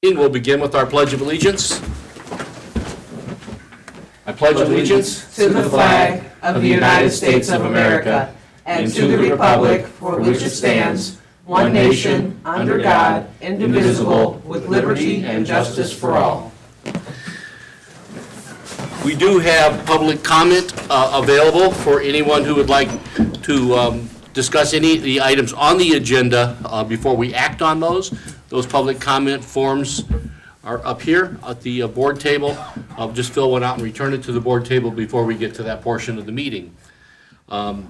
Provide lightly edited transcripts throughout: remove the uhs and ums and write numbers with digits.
We'll begin with our Pledge of Allegiance. I pledge allegiance to the flag of the United States of America and to the republic for which it stands, one nation, under God, indivisible, with liberty and justice for all. We do have public comment available for anyone who would like to discuss any of the items on the agenda before we act on those. Those public comment forms are up here at the board table. I'll just fill one out and return it to the board table before we get to that portion of the meeting. Let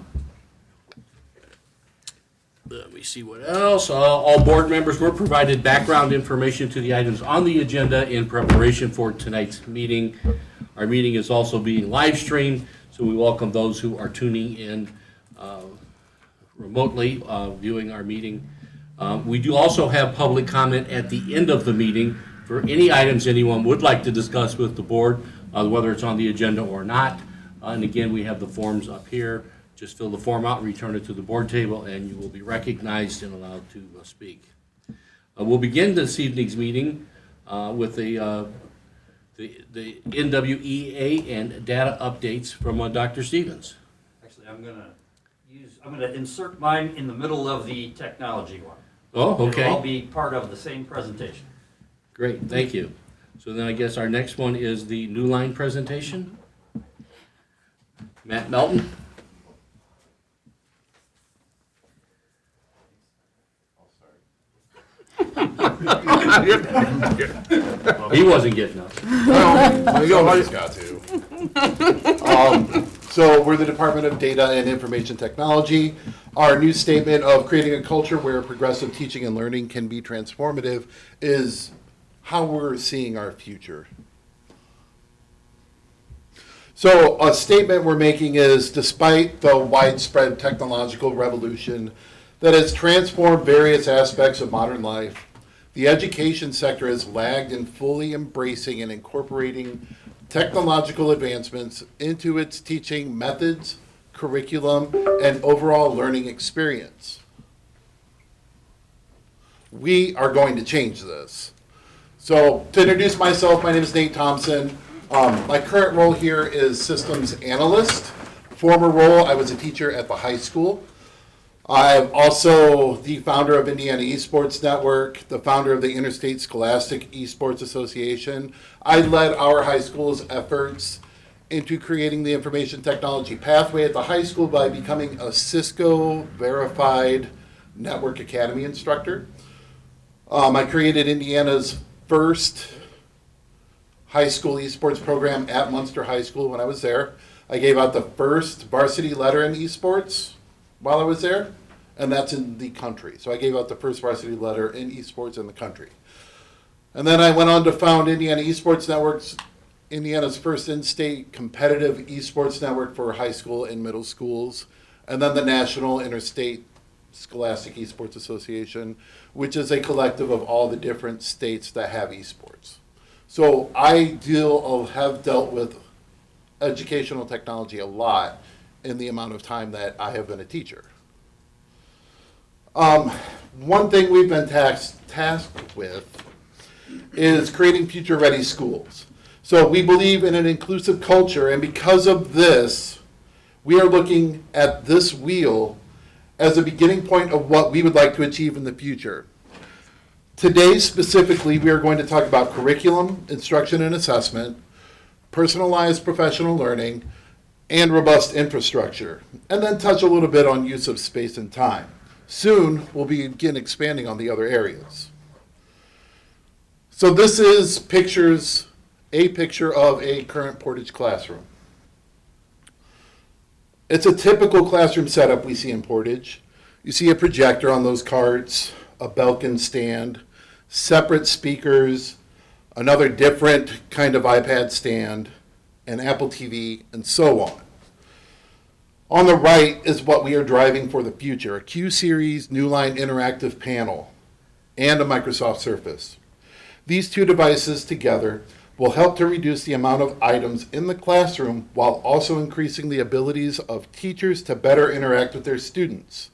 me see what else. All board members were provided background information to the items on the agenda in preparation for tonight's meeting. Our meeting is also being live streamed, so we welcome those who are tuning in remotely, viewing our meeting. We do also have public comment at the end of the meeting for any items anyone would like to discuss with the board, whether it's on the agenda or not. And again, we have the forms up here. Just fill the form out, return it to the board table, and you will be recognized and allowed to speak. We'll begin this evening's meeting with the NWEA and data updates from Dr. Stevens. Actually, I'm going to insert mine in the middle of the technology one. Oh, okay. It'll all be part of the same presentation. Great, thank you. So then I guess our next one is the New Line presentation. Matt Melton. He wasn't getting up. Somebody's got to. So we're the Department of Data and Information Technology. Our new statement of creating a culture where progressive teaching and learning can be transformative is how we're seeing our future. So a statement we're making is, despite the widespread technological revolution that has transformed various aspects of modern life, the education sector has lagged in fully embracing and incorporating technological advancements into its teaching methods, curriculum, and overall learning experience. We are going to change this. So to introduce myself, my name is Nate Thompson. My current role here is systems analyst. Former role, I was a teacher at the high school. I'm also the founder of Indiana Esports Network, the founder of the Interstate Scholastic Esports Association. I led our high school's efforts into creating the information technology pathway at the high school by becoming a Cisco verified Network Academy instructor. I created Indiana's first high school esports program at Munster High School when I was there. I gave out the first varsity letter in esports while I was there, and that's in the country. So I gave out the first varsity letter in esports in the country. And then I went on to found Indiana Esports Networks, Indiana's first in-state competitive esports network for high school and middle schools, and then the National Interstate Scholastic Esports Association, which is a collective of all the different states that have esports. So I have dealt with educational technology a lot in the amount of time that I have been a teacher. One thing we've been tasked with is creating future-ready schools. So we believe in an inclusive culture, and because of this, we are looking at this wheel as a beginning point of what we would like to achieve in the future. Today, specifically, we are going to talk about curriculum, instruction and assessment, personalized professional learning, and robust infrastructure, and then touch a little bit on use of space and time. Soon, we'll begin expanding on the other areas. So this is a picture of a current Portage classroom. It's a typical classroom setup we see in Portage. You see a projector on those carts, a Belkin stand, separate speakers, another different kind of iPad stand, an Apple TV, and so on. On the right is what we are driving for the future, a Q-Series New Line interactive panel and a Microsoft Surface. These two devices together will help to reduce the amount of items in the classroom while also increasing the abilities of teachers to better interact with their students.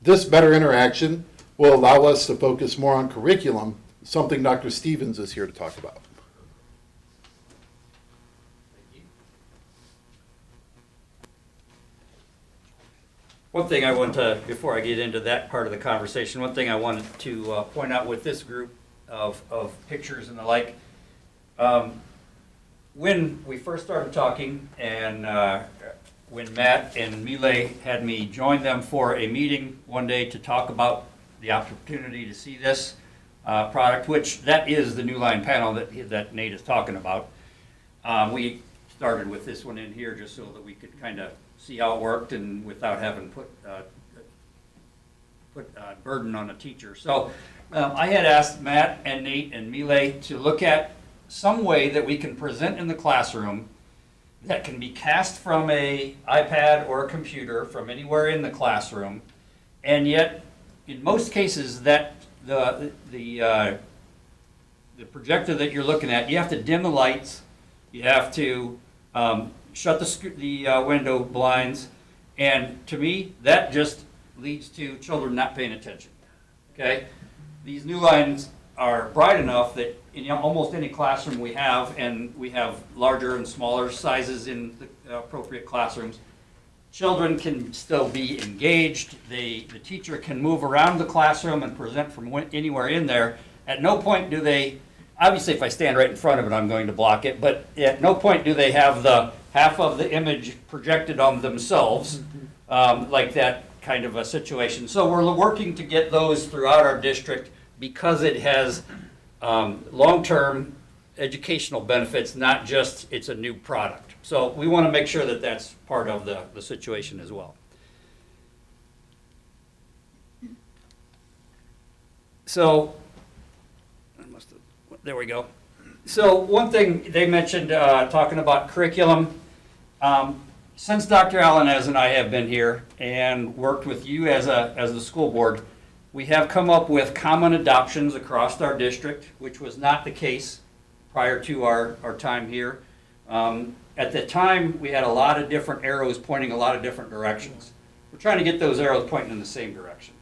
This better interaction will allow us to focus more on curriculum something Dr. Stevens is here to talk about. One thing I want to, before I get into that part of the conversation, one thing I wanted to point out with this group of pictures and the like, when we first started talking and when Matt and Mile had me join them for a meeting one day to talk about the opportunity to see this product, which that is the New Line panel that Nate is talking about. We started with this one in here just so that we could kind of see how it worked and without having put burden on a teacher. So I had asked Matt and Nate and Mile to look at some way that we can present in the classroom that can be cast from a iPad or a computer from anywhere in the classroom, and yet in most cases that the projector that you're looking at, you have to dim the lights, you have to shut the window blinds, and to me, that just leads to children not paying attention, okay? These New Lines are bright enough that in almost any classroom we have, and we have larger and smaller sizes in the appropriate classrooms, children can still be engaged, the teacher can move around the classroom and present from anywhere in there. At no point do they, obviously if I stand right in front of it, I'm going to block it, but at no point do they have the half of the image projected on themselves, like that kind of a situation. So we're working to get those throughout our district because it has long-term educational benefits, not just it's a new product. So we want to make sure that that's part of the situation as well. So, there we go. So one thing they mentioned, talking about curriculum, since Dr. Alanez and I have been here and worked with you as the school board, we have come up with common adoptions across our district, which was not the case prior to our time here. At the time, we had a lot of different arrows pointing a lot of different directions. We're trying to get those arrows pointing in the same direction.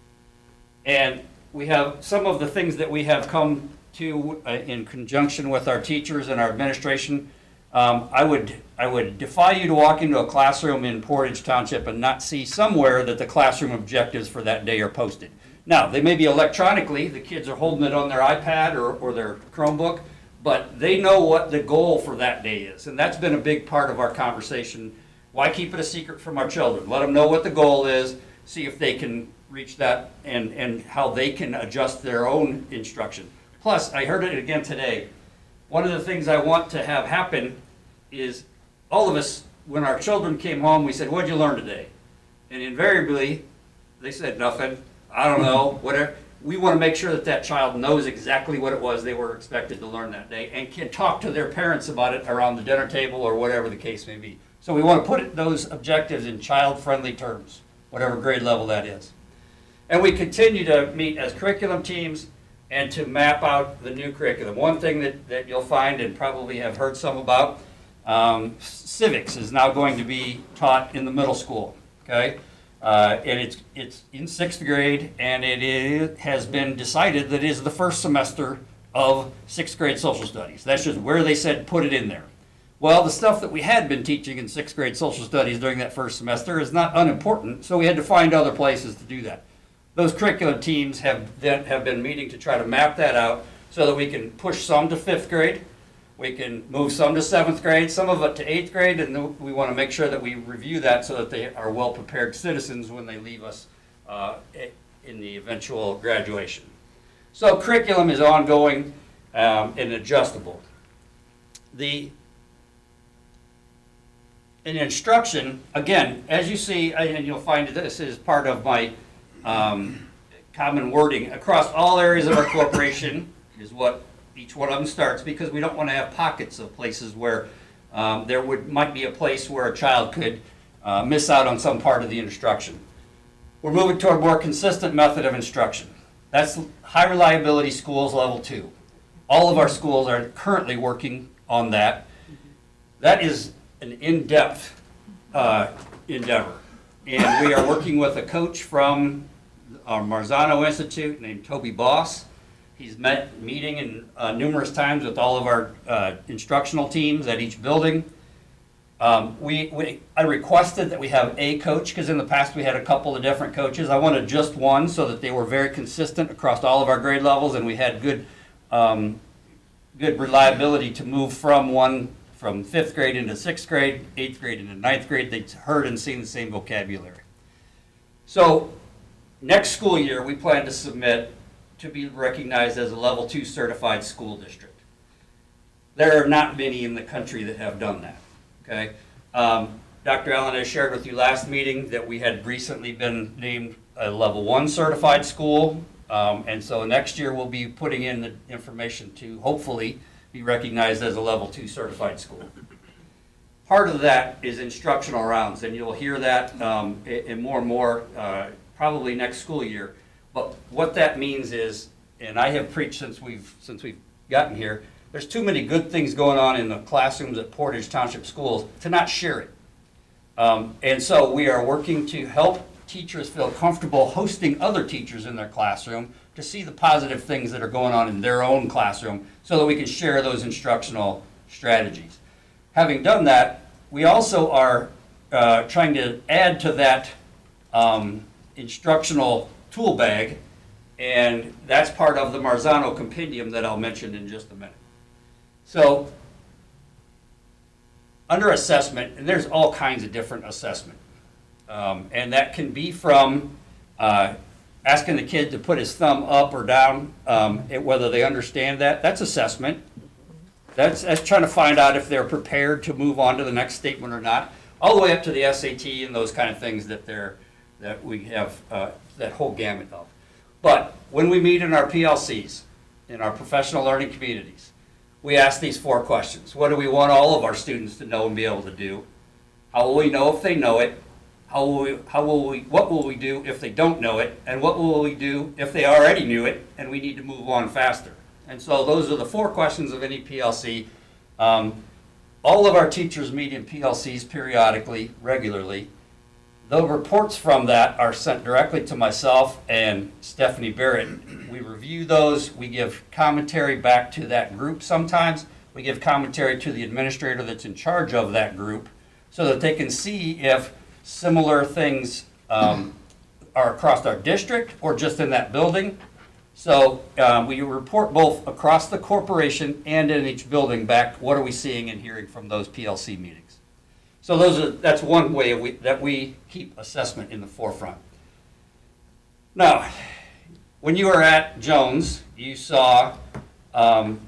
And we have some of the things that we have come to in conjunction with our teachers and our administration. I would defy you to walk into a classroom in Portage Township and not see somewhere that the classroom objectives for that day are posted. Now, they may be electronically, the kids are holding it on their iPad or their Chromebook, but they know what the goal for that day is. And that's been a big part of our conversation. Why keep it a secret from our children? Let them know what the goal is, see if they can reach that and how they can adjust their own instruction. Plus, I heard it again today. One of the things I want to have happen is all of us, when our children came home, we said, "What'd you learn today?" And invariably, they said nothing. I don't know, whatever. We want to make sure that that child knows exactly what it was they were expected to learn that day and can talk to their parents about it around the dinner table or whatever the case may be. So we want to put those objectives in child-friendly terms, whatever grade level that is. And we continue to meet as curriculum teams and to map out the new curriculum. One thing that you'll find and probably have heard some about, civics is now going to be taught in the middle school, okay? And it's in 6th grade, and it has been decided that it is the first semester of 6th grade social studies. That's just where they said put it in there. Well, the stuff that we had been teaching in 6th grade social studies during that first semester is not unimportant, so we had to find other places to do that. Those curriculum teams have been meeting to try to map that out so that we can push some to 5th grade, we can move some to 7th grade, some of it to 8th grade, and we want to make sure that we review that so that they are well-prepared citizens when they leave us in the eventual graduation. So curriculum is ongoing and adjustable. In instruction, again, as you see, and you'll find this is part of my common wording, across all areas of our corporation is what each one of them starts, because we don't want to have pockets of places where there might be a place where a child could miss out on some part of the instruction. We're moving toward a more consistent method of instruction. That's high reliability schools level 2. All of our schools are currently working on that. That is an in-depth endeavor. And we are working with a coach from our Marzano Institute named Toby Boss. He's meeting numerous times with all of our instructional teams at each building. I requested that we have a coach, because in the past we had a couple of different coaches. I wanted just one so that they were very consistent across all of our grade levels, and we had good reliability to move from 5th grade into 6th grade, 8th grade into 9th grade. They heard and seen the same vocabulary. So next school year, we plan to submit to be recognized as a level 2 certified school district. There are not many in the country that have done that, okay? Dr. Allen has shared with you last meeting that we had recently been named a level 1 certified school. And so next year we'll be putting in the information to hopefully be recognized as a level 2 certified school. Part of that is instructional rounds, and you'll hear that in more and more probably next school year. But what that means is, and I have preached since we've gotten here, there's too many good things going on in the classrooms at Portage Township Schools to not share it. And so we are working to help teachers feel comfortable hosting other teachers in their classroom to see the positive things that are going on in their own classroom so that we can share those instructional strategies. Having done that, we also are trying to add to that instructional tool bag, and that's part of the Marzano compendium that I'll mention in just a minute. So, under assessment, and there's all kinds of different assessment, and that can be from asking the kid to put his thumb up or down, whether they understand that. That's assessment. That's trying to find out if they're prepared to move on to the next statement or not, all the way up to the SAT and those kind of things that we have that whole gamut of. But when we meet in our PLCs, in our professional learning communities, we ask these 4 questions. What do we want all of our students to know and be able to do? How will we know if they know it? What will we do if they don't know it? And what will we do if they already knew it and we need to move on faster? And so those are the 4 questions of any PLC. All of our teachers meet in PLCs periodically, regularly. The reports from that are sent directly to myself and Stephanie Barrett. We review those. We give commentary back to that group sometimes. We give commentary to the administrator that's in charge of that group so that they can see if similar things are across our district or just in that building. So we report both across the corporation and in each building back what are we seeing and hearing from those PLC meetings. So that's one way that we keep assessment in the forefront. Now, when you were at Jones, you saw Jenna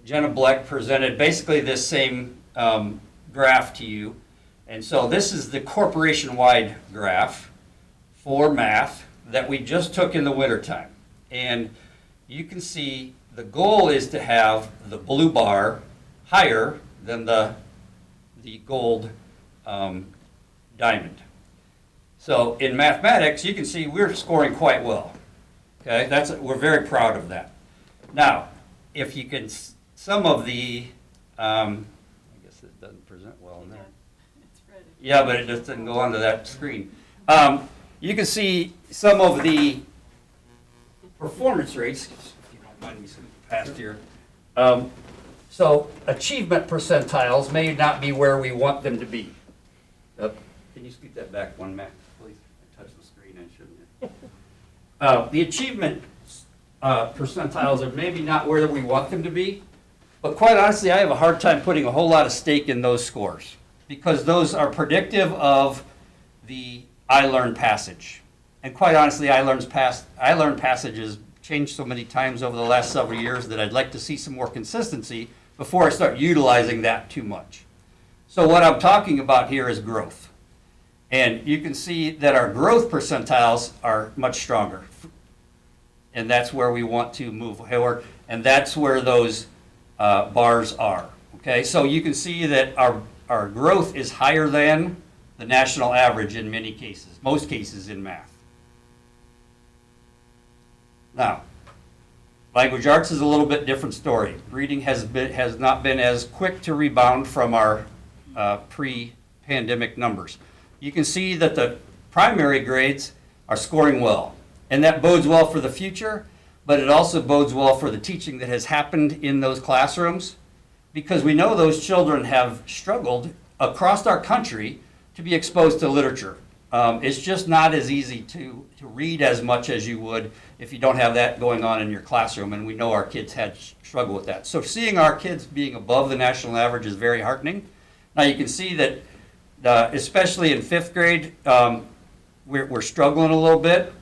Bleck presented basically this same graph to you. And so this is the corporation-wide graph for math that we just took in the wintertime. And you can see the goal is to have the blue bar higher than the gold diamond. So in mathematics, you can see we're scoring quite well. Okay, we're very proud of that. Now, if you can, some of the, I guess it doesn't present well in there. It's ready. Yeah, but it just didn't go onto that screen. You can see some of the performance rates, if you don't mind me skipping past here. So achievement percentiles may not be where we want them to be. Can you scoot that back one, Matt, please? I touched the screen, I shouldn't have. The achievement percentiles are maybe not where we want them to be, but quite honestly, I have a hard time putting a whole lot of stake in those scores because those are predictive of the I Learn passage. And quite honestly, I Learn passages changed so many times over the last several years that I'd like to see some more consistency before I start utilizing that too much. So what I'm talking about here is growth. And you can see that our growth percentiles are much stronger. And that's where we want to move forward. And that's where those bars are. Okay, so you can see that our growth is higher than the national average in many cases, most cases in math. Now, language arts is a little bit different story. Reading has not been as quick to rebound from our pre-pandemic numbers. You can see that the primary grades are scoring well, and that bodes well for the future, but it also bodes well for the teaching that has happened in those classrooms, because we know those children have struggled across our country to be exposed to literature. It's just not as easy to read as much as you would if you don't have that going on in your classroom, and we know our kids had struggle with that. So seeing our kids being above the national average is very heartening. Now you can see that, especially in 5th grade, we're struggling a little bit,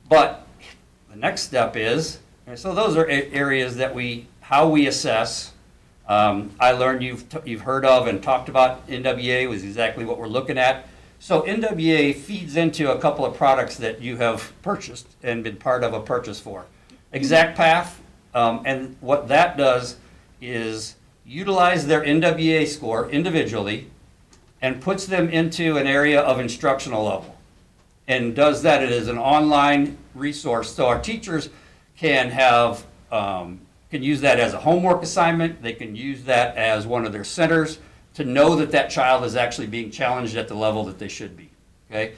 but the next step is, and so those are areas that how we assess. I learned you've heard of and talked about NWA was exactly what we're looking at. So NWA feeds into a couple of products that you have purchased and been part of a purchase for. Exact Path, and what that does is utilize their NWA score individually and puts them into an area of instructional level. And does that, it is an online resource, so our teachers can have, can use that as a homework assignment, they can use that as one of their centers to know that that child is actually being challenged at the level that they should be, okay?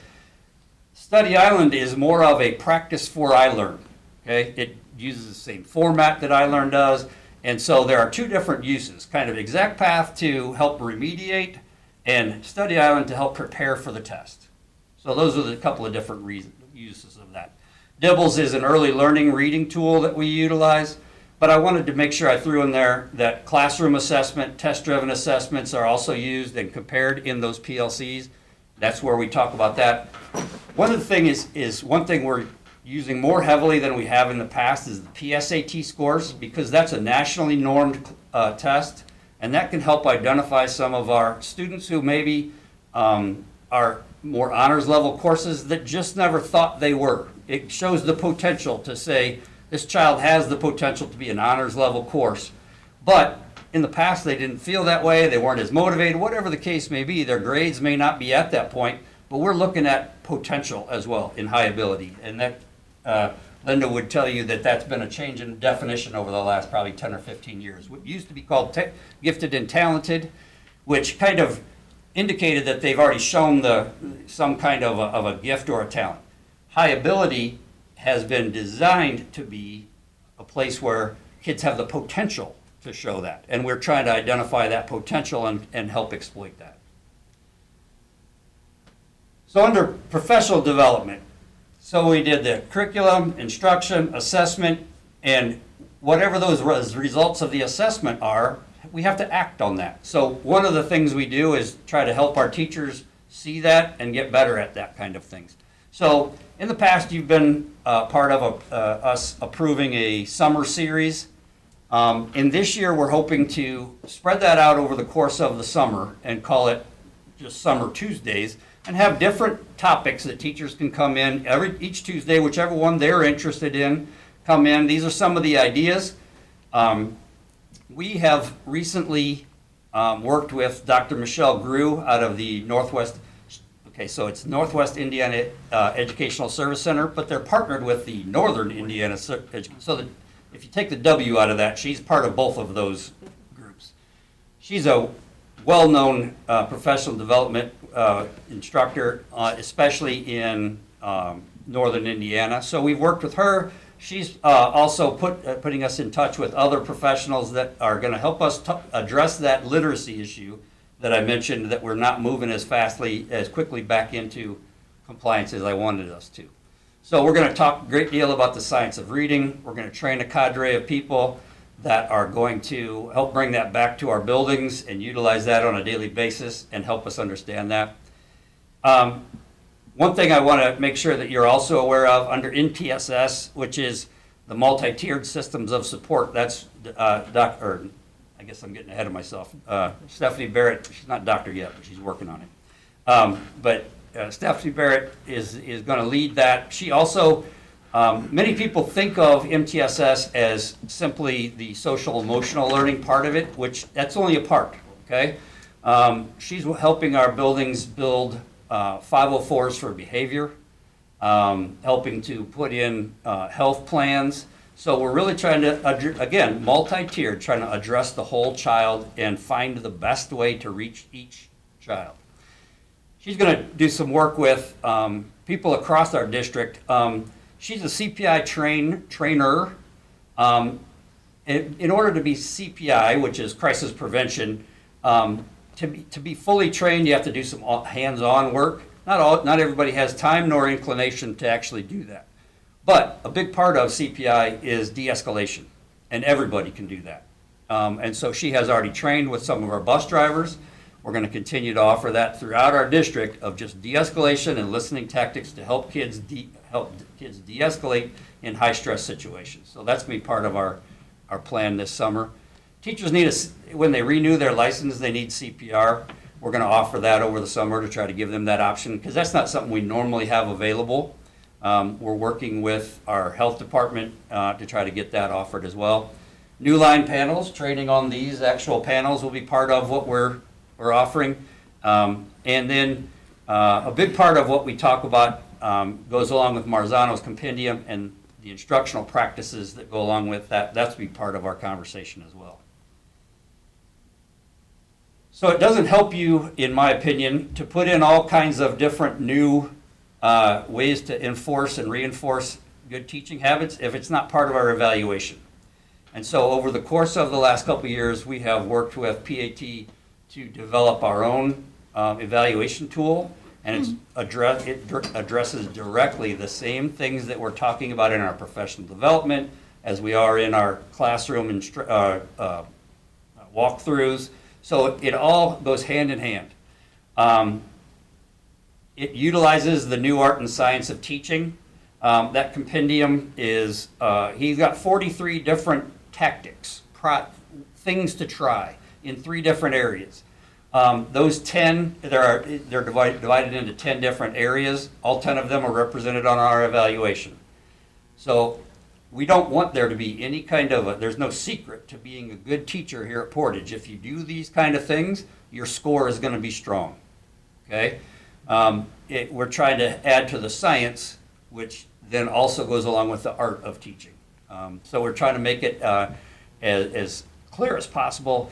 Study Island is more of a practice for iLearn, okay? It uses the same format that iLearn does, and so there are two different uses, kind of Exact Path to help remediate and Study Island to help prepare for the test. So those are the couple of different uses of that. Dibbles is an early learning reading tool that we utilize. But I wanted to make sure I threw in there that classroom assessment, test-driven assessments are also used and compared in those PLCs. That's where we talk about that. One of the things is one thing we're using more heavily than we have in the past is the PSAT scores, because that's a nationally normed test, and that can help identify some of our students who maybe are more honors level courses that just never thought they were. It shows the potential to say, this child has the potential to be an honors level course, but in the past they didn't feel that way, they weren't as motivated, whatever the case may be, their grades may not be at that point, but we're looking at potential as well in high ability. And that, Linda would tell you that that's been a change in definition over the last probably 10 or 15 years. What used to be called gifted and talented, which kind of indicated that they've already shown some kind of a gift or a talent. High ability has been designed to be a place where kids have the potential to show that. And we're trying to identify that potential and help exploit that. So under professional development, so we did the curriculum, instruction, assessment, and whatever those results of the assessment are, we have to act on that. So one of the things we do is try to help our teachers see that and get better at that kind of things. So in the past, you've been part of us approving a summer series. And this year, we're hoping to spread that out over the course of the summer and call it just Summer Tuesdays, and have different topics that teachers can come in each Tuesday, whichever one they're interested in, come in. These are some of the ideas. We have recently worked with Dr. Michelle Grew out of the Northwest. Okay, so it's Northwest Indiana Educational Service Center, but they're partnered with the Northern Indiana. So that if you take the W out of that, she's part of both of those groups. She's a well-known professional development instructor, especially in Northern Indiana. So we've worked with her. She's also putting us in touch with other professionals that are going to help us address that literacy issue that I mentioned, that we're not moving as quickly back into compliance as I wanted us to. So we're going to talk a great deal about the science of reading. We're going to train a cadre of people that are going to help bring that back to our buildings and utilize that on a daily basis and help us understand that. One thing I want to make sure that you're also aware of under NPSS, which is the multi-tiered systems of support, that's I guess I'm getting ahead of myself. Stephanie Barrett, she's not doctor yet, but she's working on it. But Stephanie Barrett is going to lead that. She also, many people think of MTSS as simply the social emotional learning part of it, which that's only a part, okay? She's helping our buildings build 504s for behavior, helping to put in health plans. So we're really trying to, again, multi-tiered, trying to address the whole child and find the best way to reach each child. She's going to do some work with people across our district. She's a CPI trainer, In order to be CPI, which is crisis prevention, to be fully trained, you have to do some hands-on work. Not everybody has time nor inclination to actually do that. But a big part of CPI is de-escalation, and everybody can do that. And so she has already trained with some of our bus drivers. We're going to continue to offer that throughout our district of just de-escalation and listening tactics to help kids de-escalate in high-stress situations. So that's going to be part of our plan this summer. Teachers need when they renew their license, they need CPR. We're going to offer that over the summer to try to give them that option, because that's not something we normally have available. We're working with our health department to try to get that offered as well. New line panels, training on these actual panels will be part of what we're offering. And then a big part of what we talk about goes along with Marzano's compendium and the instructional practices that go along with that. That's to be part of our conversation as well. So it doesn't help you, in my opinion, to put in all kinds of different new ways to enforce and reinforce good teaching habits if it's not part of our evaluation. And so over the course of the last couple of years, we have worked with PAT to develop our own evaluation tool, and it addresses directly the same things that we're talking about in our professional development as we are in our classroom walkthroughs. So it all goes hand in hand. It utilizes the new art and science of teaching. That compendium is, he's got 43 different tactics, things to try in 3 different areas. Those 10, they're divided into 10 different areas. All 10 of them are represented on our evaluation. So we don't want there to be any kind of there's no secret to being a good teacher here at Portage. If you do these kind of things, your score is going to be strong. Okay? We're trying to add to the science, which then also goes along with the art of teaching. So we're trying to make it as clear as possible.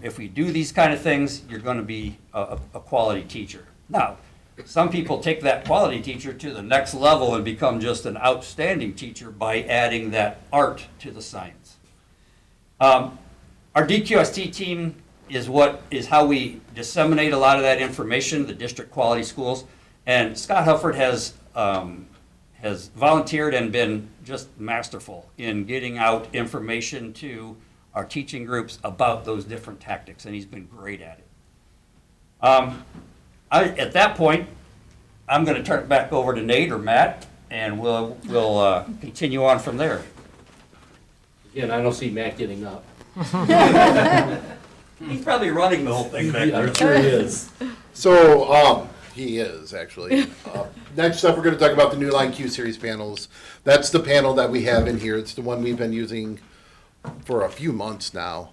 If we do these kind of things, you're going to be a quality teacher. Now, some people take that quality teacher to the next level and become just an outstanding teacher by adding that art to the science. Our DQST team is how we disseminate a lot of that information, the district quality schools. And Scott Hufford has volunteered and been just masterful in getting out information to our teaching groups about those different tactics, and he's been great at it. At that point, I'm going to turn it back over to Nate or Matt, and we'll continue on from there. Again, I don't see Matt getting up. He's probably running the whole thing back there. I'm sure he is. So, he is actually. Next up, we're going to talk about the New Line Q Series panels. That's the panel that we have in here. It's the one we've been using for a few months now.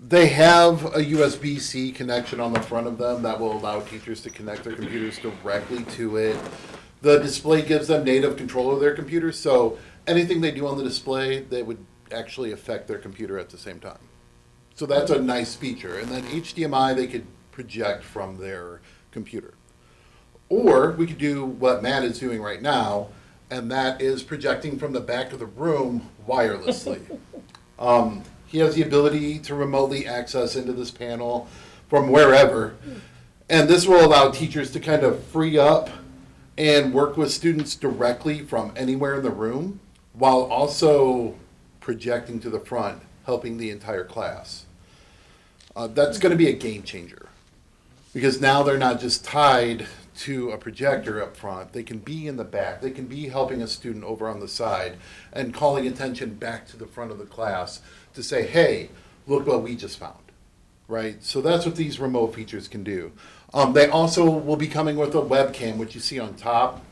They have a USB-C connection on the front of them that will allow teachers to connect their computers directly to it. The display gives them native control of their computer, so anything they do on the display, they would actually affect their computer at the same time. So that's a nice feature. And then HDMI, they could project from their computer. Or we could do what Matt is doing right now, and that is projecting from the back of the room wirelessly. He has the ability to remotely access into this panel from wherever. And this will allow teachers to kind of free up and work with students directly from anywhere in the room, while also projecting to the front, helping the entire class. That's going to be a game changer, because now they're not just tied to a projector up front. They can be in the back. They can be helping a student over on the side and calling attention back to the front of the class to say, hey, look what we just found, right? So that's what these remote features can do. They also will be coming with a webcam, which you see on top.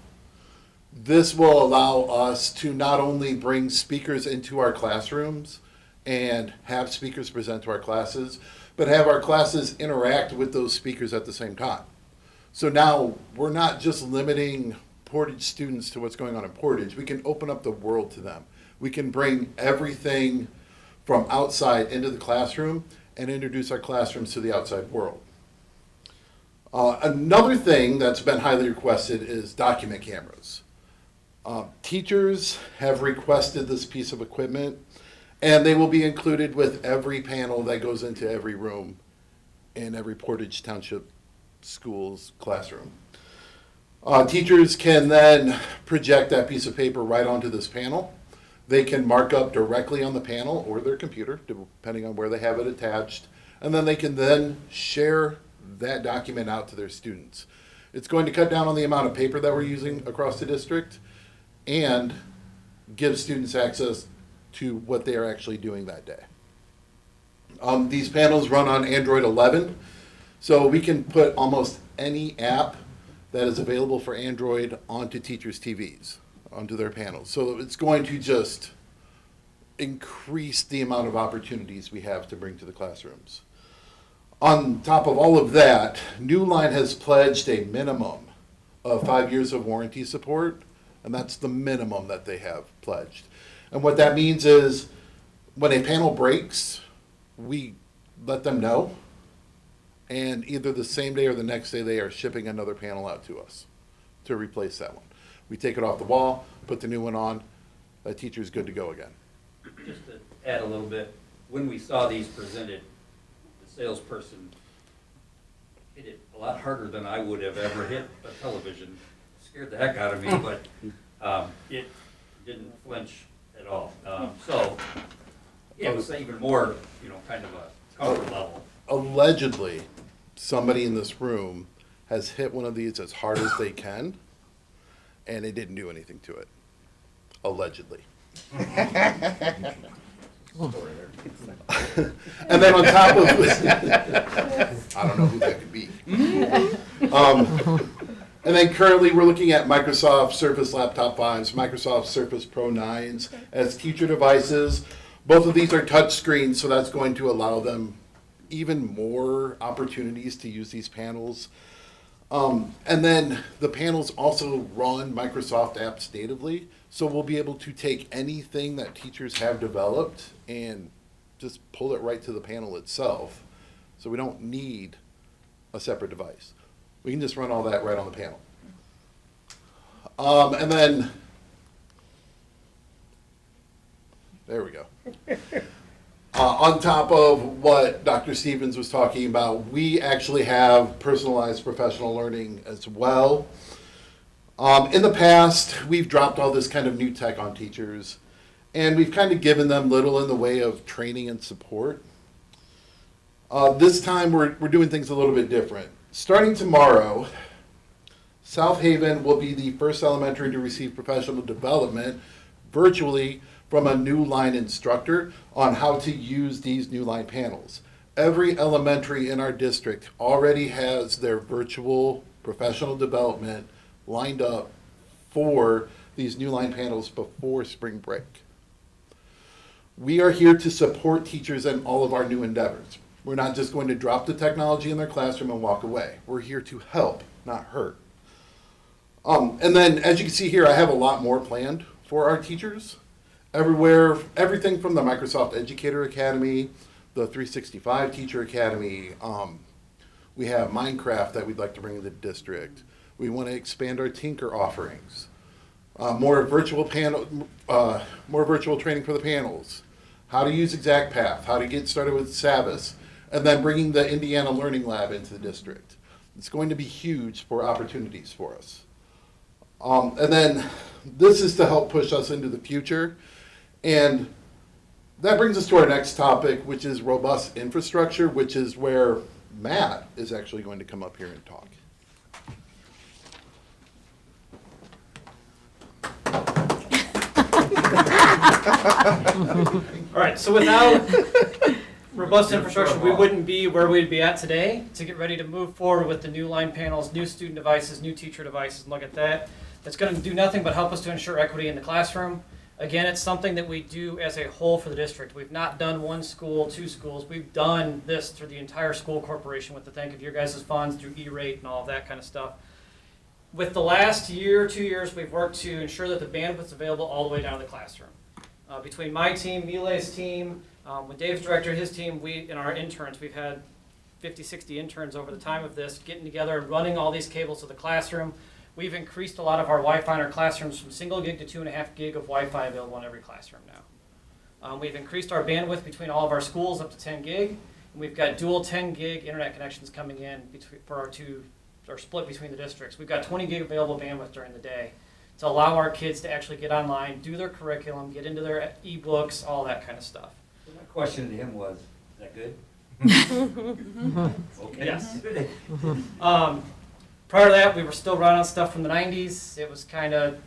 This will allow us to not only bring speakers into our classrooms and have speakers present to our classes, but have our classes interact with those speakers at the same time. So now we're not just limiting Portage students to what's going on in Portage. We can open up the world to them. We can bring everything from outside into the classroom and introduce our classrooms to the outside world. Another thing that's been highly requested is document cameras. Teachers have requested this piece of equipment, and they will be included with every panel that goes into every room in every Portage Township school's classroom. Teachers can then project that piece of paper right onto this panel. They can mark up directly on the panel or their computer, depending on where they have it attached, and then they can then share that document out to their students. It's going to cut down on the amount of paper that we're using across the district and give students access to what they are actually doing that day. These panels run on Android 11, so we can put almost any app that is available for Android onto teachers' TVs, onto their panels. So it's going to just increase the amount of opportunities we have to bring to the classrooms. On top of all of that, New Line has pledged a minimum of 5 years of warranty support, and that's the minimum that they have pledged. And what that means is when a panel breaks, we let them know, and either the same day or the next day, they are shipping another panel out to us to replace that one. We take it off the wall, put the new one on, that teacher's good to go again. Just to add a little bit, when we saw these presented, the salesperson hit it a lot harder than I would have ever hit a television. Scared the heck out of me, but it didn't flinch at all. So it was even more, kind of a comfort level. Allegedly, somebody in this room has hit one of these as hard as they can, and it didn't do anything to it. Allegedly. And then on top of I don't know who that could be. And then currently we're looking at Microsoft Surface Laptop 5s, Microsoft Surface Pro 9s as teacher devices. Both of these are touch screens, so that's going to allow them even more opportunities to use these panels. And then the panels also run Microsoft apps natively, so we'll be able to take anything that teachers have developed and just pull it right to the panel itself. So we don't need a separate device. We can just run all that right on the panel. And then, there we go. On top of what Dr. Stevens was talking about, we actually have personalized professional learning as well. In the past, we've dropped all this kind of new tech on teachers, and we've kind of given them little in the way of training and support. This time, we're doing things a little bit different. Starting tomorrow, South Haven will be the first elementary to receive professional development virtually from a New Line instructor on how to use these New Line panels. Every elementary in our district already has their virtual professional development lined up for these New Line panels before spring break. We are here to support teachers in all of our new endeavors. We're not just going to drop the technology in their classroom and walk away. We're here to help, not hurt. And then, as you can see here, I have a lot more planned for our teachers. Everything from the Microsoft Educator Academy, the 365 Teacher Academy. We have Minecraft that we'd like to bring to the district. We want to expand our Tinker offerings. More virtual training for the panels. How to use ExactPath, how to get started with Savvis, and then bringing the Indiana Learning Lab into the district. It's going to be huge for opportunities for us. And then this is to help push us into the future. And that brings us to our next topic, which is robust infrastructure, which is where Matt is actually going to come up here and talk. All right, so without robust infrastructure, we wouldn't be where we'd be at today to get ready to move forward with the New Line panels, new student devices, new teacher devices, and look at that. That's going to do nothing but help us to ensure equity in the classroom. Again, it's something that we do as a whole for the district. We've not done one school, two schools. We've done this through the entire school corporation with the thank of your guys' funds through E-rate and all of that kind of stuff. With the last year, 2 years, we've worked to ensure that the bandwidth's available all the way down to the classroom. Between my team, Mile's team, when Dave's director, his team, and our interns, we've had 50, 60 interns over the time of this, getting together and running all these cables to the classroom. We've increased a lot of our Wi-Fi in our classrooms from single gig to 2.5 gig of Wi-Fi available in every classroom now. We've increased our bandwidth between all of our schools up to 10 gig. And we've got dual 10 gig internet connections coming in for our split between the districts. We've got 20 gig available bandwidth during the day to allow our kids to actually get online, do their curriculum, get into their e-books, all that kind of stuff. So my question to him was, is that good? Okay. Yes. Prior to that, we were still running on stuff from the 90s. It was kind of,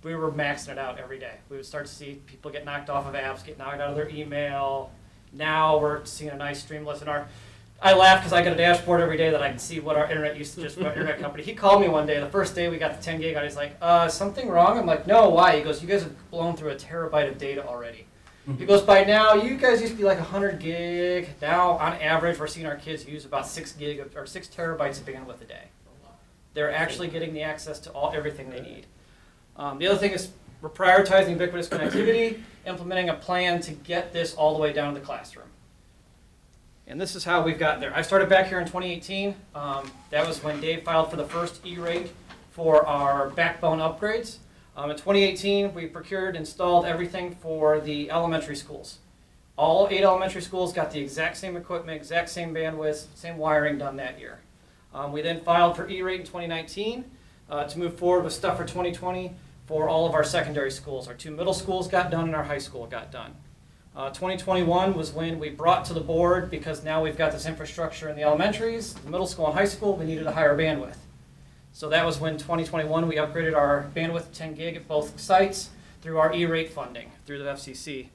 we were maxing it out every day. We would start to see people get knocked off of apps, get knocked out of their email. Now we're seeing a nice streamless. I laugh because I get a dashboard every day that I can see what our internet usage is from our internet company. He called me one day, the first day we got the 10 gig out. He's like, something wrong? I'm like, no, why? He goes, you guys have blown through a terabyte of data already. He goes, by now, you guys used to be like 100 gig. Now, on average, we're seeing our kids use about 6 terabytes of bandwidth a day. They're actually getting the access to everything they need. The other thing is we're prioritizing ubiquitous connectivity, implementing a plan to get this all the way down to the classroom. And this is how we've gotten there. I started back here in 2018. That was when Dave filed for the first E-rate for our backbone upgrades. In 2018, we procured, installed everything for the elementary schools. All 8 elementary schools got the exact same equipment, exact same bandwidth, same wiring done that year. We then filed for E-rate in 2019 to move forward with stuff for 2020 for all of our secondary schools. Our 2 middle schools got done and our high school got done. 2021 was when we brought to the board, because now we've got this infrastructure in the elementaries, the middle school and high school, we needed a higher bandwidth. So that was when 2021 we upgraded our bandwidth to 10 gig at both sites through our E-rate funding through the FCC.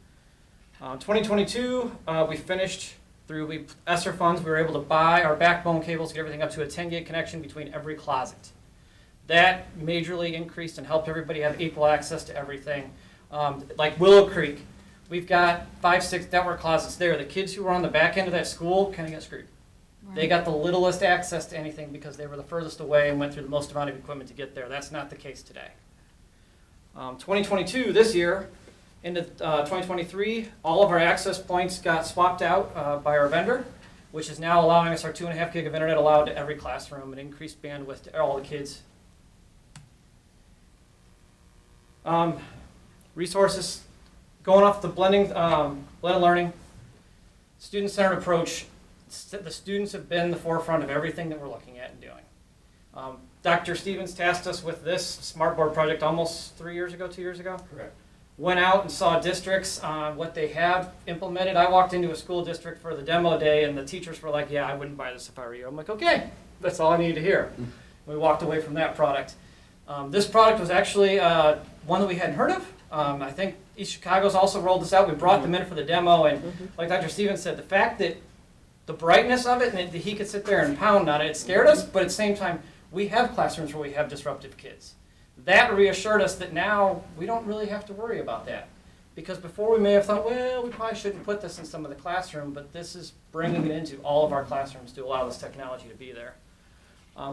2022 we finished through ESSER funds. We were able to buy our backbone cables, get everything up to a 10 gig connection between every closet. That majorly increased and helped everybody have equal access to everything. Like Willow Creek, we've got 5-6 network closets there. The kids who were on the back end of that school kind of got screwed. Right. They got the littlest access to anything because they were the furthest away and went through the most amount of equipment to get there. That's not the case today. 2022, this year, into 2023, all of our access points got swapped out by our vendor, which is now allowing us our 2.5 gig of internet allowed to every classroom and increased bandwidth to all the kids. Resources, going off the blended learning, student-centered approach. The students have been the forefront of everything that we're looking at and doing. Dr. Stevens tasked us with this Smartboard project almost 2 years ago. Correct. Went out and saw districts on what they have implemented. I walked into a school district for the demo day and the teachers were like, yeah, I wouldn't buy this if I were you. I'm like, okay, that's all I needed to hear. We walked away from that product. This product was actually one that we hadn't heard of. I think East Chicago's also rolled this out. We brought them in for the demo, and like Dr. Stevens said, the fact that the brightness of it and that he could sit there and pound on it, it scared us, but at the same time, we have classrooms where we have disruptive kids. That reassured us that now we don't really have to worry about that. Because before we may have thought, well, we probably shouldn't put this in some of the classroom, but this is bringing it into all of our classrooms to allow this technology to be there.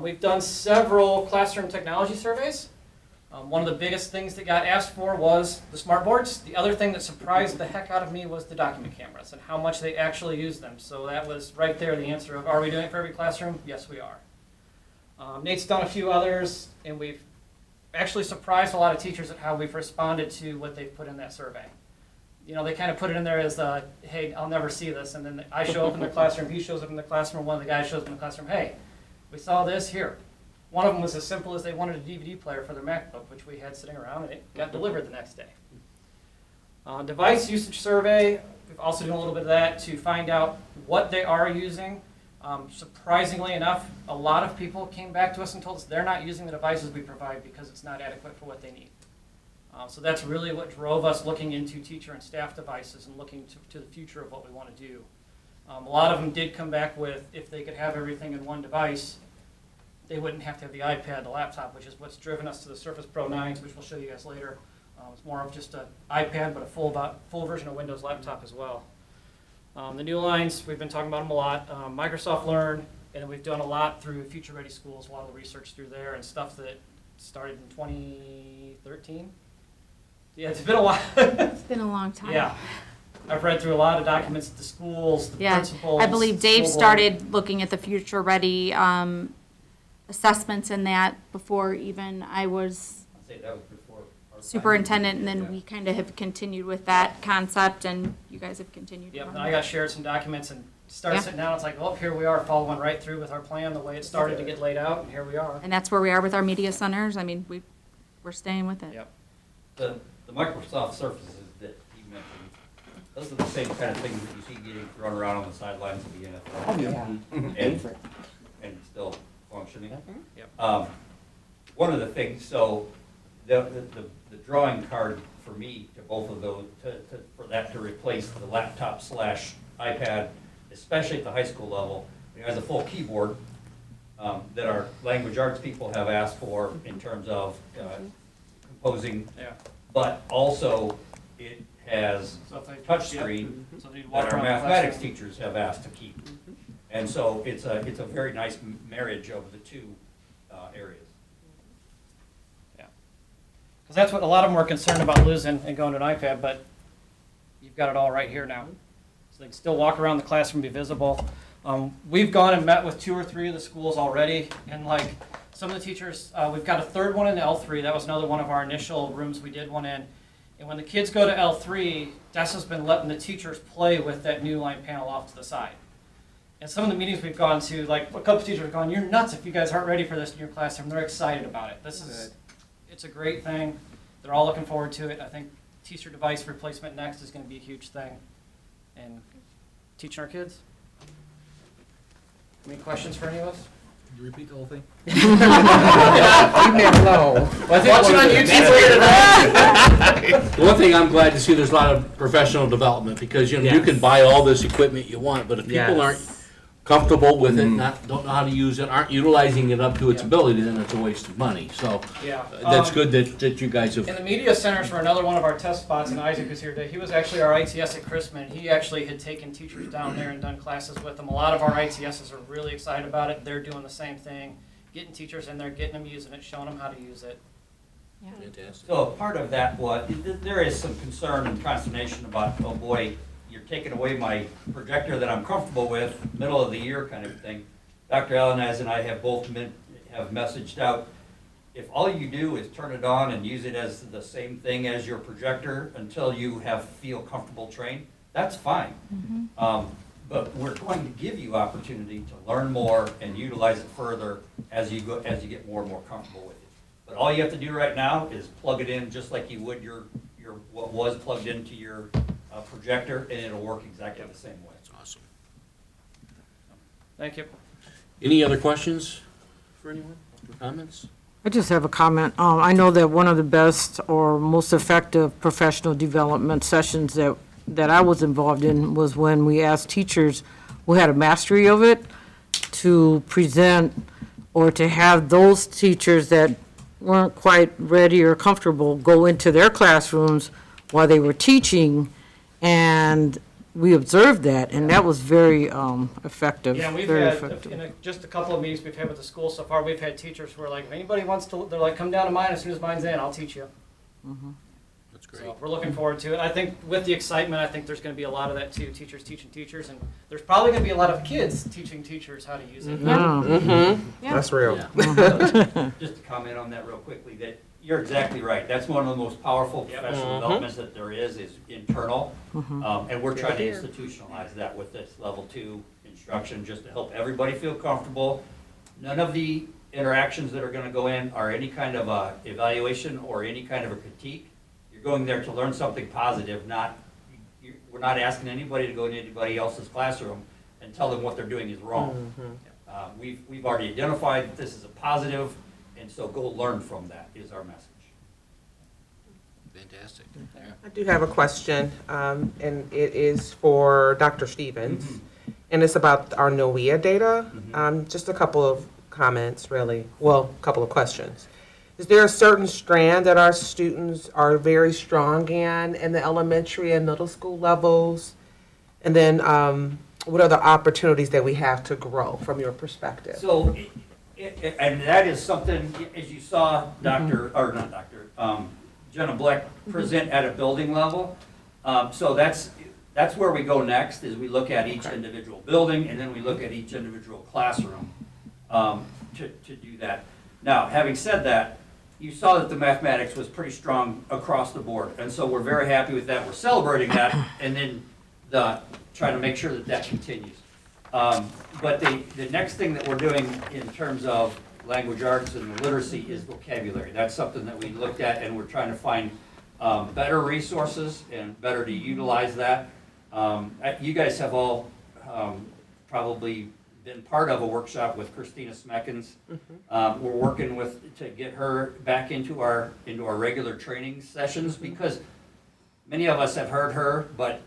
We've done several classroom technology surveys. One of the biggest things that got asked for was the smart boards. The other thing that surprised the heck out of me was the document cameras and how much they actually use them. So that was right there the answer of, are we doing it for every classroom? Yes, we are. Nate's done a few others, and we've actually surprised a lot of teachers at how we've responded to what they've put in that survey. You know, they kind of put it in there as, hey, I'll never see this. And then I show up in the classroom, he shows up in the classroom, one of the guys shows up in the classroom, hey, we saw this here. One of them was as simple as they wanted a DVD player for their MacBook, which we had sitting around, and it got delivered the next day. Device usage survey, we've also done a little bit of that to find out what they are using. Surprisingly enough, a lot of people came back to us and told us they're not using the devices we provide because it's not adequate for what they need. So that's really what drove us looking into teacher and staff devices and looking to the future of what we want to do. A lot of them did come back with, if they could have everything in one device, they wouldn't have to have the iPad, the laptop, which is what's driven us to the Surface Pro 9s, which we'll show you guys later. It's more of just an iPad, but a full version of Windows laptop as well. The new lines, we've been talking about them a lot. Microsoft Learn, and we've done a lot through Future Ready Schools, a lot of the research through there, and stuff that started in 2013. Yeah, it's been a while. It's been a long time. Yeah. I've read through a lot of documents, the schools, the Yeah, principals. I believe Dave school board. started looking at the Future Ready assessments in that before even I was I'd say that was before our time. superintendent, and then we kind of have continued with that concept, and you guys have continued. Yep, on and I got shared some documents and started Yeah. sitting down, it's like, well, here we are following right through with our plan, the way it started to get laid out, and here we are. And that's where we are with our media centers. I mean, we're staying with it. Yep. The Microsoft Surfaces that you mentioned, those are the same kind of things that you see getting thrown around on the sidelines of the NFL. Oh, yeah. And still functioning. Yep. One of the things, so the drawing card for me to both of those, for that to replace the laptop / iPad, especially at the high school level, it has a full keyboard that our language arts people have asked for in terms of composing, Yeah. but also it has So if they- touchscreen So they'd walk that our around the mathematics classroom. teachers have asked to keep. And so it's a very nice marriage of the two areas. Because that's what a lot of them were concerned about losing and going to an iPad, but you've got it all right here now. So they can still walk around the classroom, be visible. We've gone and met with 2 or 3 of the schools already, and like some of the teachers, we've got a third one in L3. That was another one of our initial rooms we did one in. And when the kids go to L3, Dessa's been letting the teachers play with that new line panel off to the side. And some of the meetings we've gone to, like a couple teachers have gone, "You're nuts if you guys aren't ready for this in your classroom." They're excited about it. It's a great thing. They're all looking forward to it. I think teacher device replacement next is going to be a huge thing. And teaching our kids. Any questions for any of us? Can you repeat the whole thing? Leave me alone. Watching on YouTube later tonight. The one thing I'm glad to see, there's a lot of professional development, because, you know, you can buy all this equipment you want, but if people aren't comfortable with it, don't know how to use it, aren't utilizing it up to its ability, then it's a waste of money. So Yeah. that's good that you guys have. And the media centers were another one of our test spots, and Isaac was here today. He was actually our ITS at Chrisman. He actually had taken teachers down there and done classes with them. A lot of our ITSs are really excited about it. They're doing the same thing, getting teachers in there, getting them using it, showing them how to use it. Fantastic. So part of that was, there is some concern and consternation about, oh boy, you're taking away my projector that I'm comfortable with, middle of the year kind of thing. Dr. Allenaz and I have both have messaged out, if all you do is turn it on and use it as the same thing as your projector until you feel comfortable trained, that's fine. But we're going to give you opportunity to learn more and utilize it further as you get more and more comfortable with it. But all you have to do right now is plug it in just like you would your what was plugged into your projector, and it'll work exactly the same way. That's awesome. Thank you. Any other questions for anyone, or comments? I just have a comment. I know that one of the best or most effective professional development sessions that I was involved in was when we asked teachers who had a mastery of it to present, or to have those teachers that weren't quite ready or comfortable go into their classrooms while they were teaching, and we observed that, and that was very effective. Yeah, we've very had, effective. just a couple of meetings we've had with the school so far, we've had teachers who are like, if anybody wants to, they're like, come down to mine as soon as mine's in, I'll teach you. That's great. So we're looking forward to it. I think with the excitement, I think there's going to be a lot of that too, teachers teaching teachers, and there's probably going to be a lot of kids teaching teachers how to use it. Yeah. That's real. Yeah. Just to comment on that real quickly, that you're exactly right. That's one of the most powerful professional developments that there is internal. And we're trying to institutionalize that with this level 2 instruction, just to help everybody feel comfortable. None of the interactions that are gonna go in are any kind of a evaluation or any kind of a critique. You're going there to learn something positive, we're not asking anybody to go into anybody else's classroom and tell them what they're doing is wrong. We've already identified that this is a positive, and so go learn from that is our message. Fantastic. I do have a question, and it is for Dr. Stevens, and it's about our NOEA data. Just a couple of comments, really. Well, a couple of questions. Is there a certain strand that our students are very strong in the elementary and middle school levels? And then what are the opportunities that we have to grow from your perspective? So, and that is something, as you saw Jenna Black present at a building level. So that's where we go next, is we look at each individual building, and then we look at each individual classroom. to do that. Now, having said that, you saw that the mathematics was pretty strong across the board, and so we're very happy with that. We're celebrating that, and then trying to make sure that that continues. But the next thing that we're doing in terms of language arts and literacy is vocabulary. That's something that we looked at, and we're trying to find better resources and better to utilize that. You guys have all probably been part of a workshop with Christina Smeckens. We're working to get her back into our regular training sessions, because many of us have heard her, but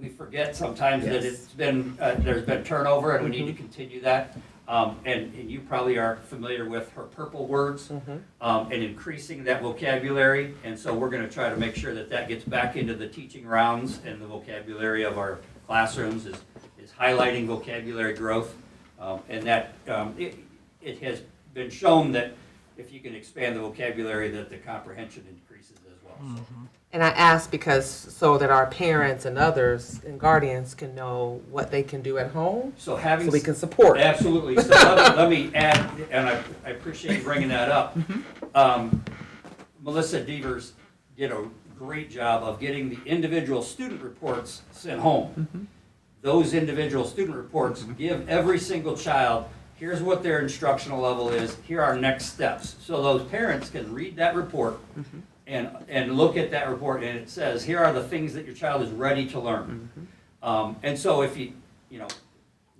we forget sometimes that it's been there's been turnover, and we need to continue that. And you probably are familiar with her purple words and increasing that vocabulary. And so we're going to try to make sure that that gets back into the teaching rounds, and the vocabulary of our classrooms is highlighting vocabulary growth. And that it has been shown that if you can expand the vocabulary, that the comprehension increases as well. So. And I ask because so that our parents and others and guardians can know what they can do at home, So we can support. Absolutely. So let me add, and I appreciate you bringing that up. Melissa Devers did a great job of getting the individual student reports sent home. Those individual student reports give every single child, here's what their instructional level is, here are next steps. So those parents can read that report and look at that report, and it says, here are the things that your child is ready to learn. And so if you know,